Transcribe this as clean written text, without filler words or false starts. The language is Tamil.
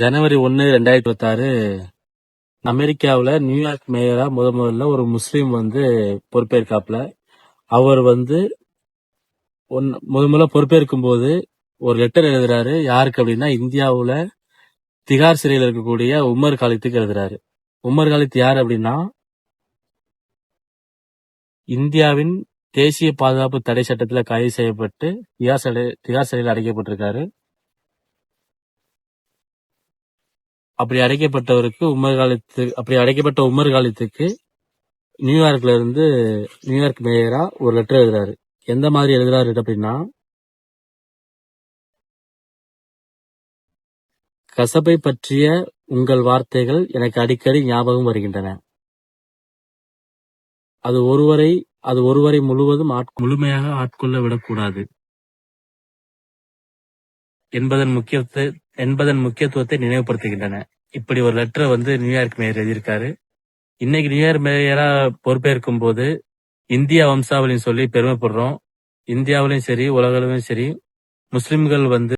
ஜனவரி 1, 2026 அமெரிக்காவுல நியூயார்க் மேயரா முதல்ல ஒரு முஸ்லீம் பொறுப்பேற்காப்புல. அவர் முதல்ல பொறுப்பேற்கும் போது ஒரு லெட்டர் எழுதுறாரு. யாருக்கு அப்படின்னா, இந்தியாவுல திகார் சிறையில் இருக்கக்கூடிய உமர் காலித்துக்கு எழுதுறாரு. உமர் காலித் யார் அப்படின்னா, இந்தியாவின் தேசிய பாதுகாப்பு தடை சட்டத்துல கைது செய்யப்பட்டு திகார் சிறையில் அடைக்கப்பட்டிருக்காரு. அப்படி அடைக்கப்பட்ட உமர் காலித்துக்கு நியூயார்க் மேயரா ஒரு லெட்டர் எழுதுறாரு. எந்த மாதிரி எழுதுறாரு அப்படின்னா, கசப்பை பற்றிய உங்கள் வார்த்தைகள் எனக்கு அடிக்கடி ஞாபகம் வருகின்றன. அது ஒருவரை முழுமையாக ஆட்கொள்ள விடக்கூடாது என்பதன் முக்கியத்துவத்தை நினைவுபடுத்துகின்றன. இப்படி ஒரு லெட்டரை நியூயார்க் மேயர் எழுதியிருக்காரு. இன்னைக்கு நியூயார்க் மேயரா பொறுப்பேற்கும் போது இந்தியா வம்சாவளின்னு சொல்லி பெருமைப்படுறோம். இந்தியாவிலும் சரி, உலகிலும் சரி, முஸ்லிம்கள்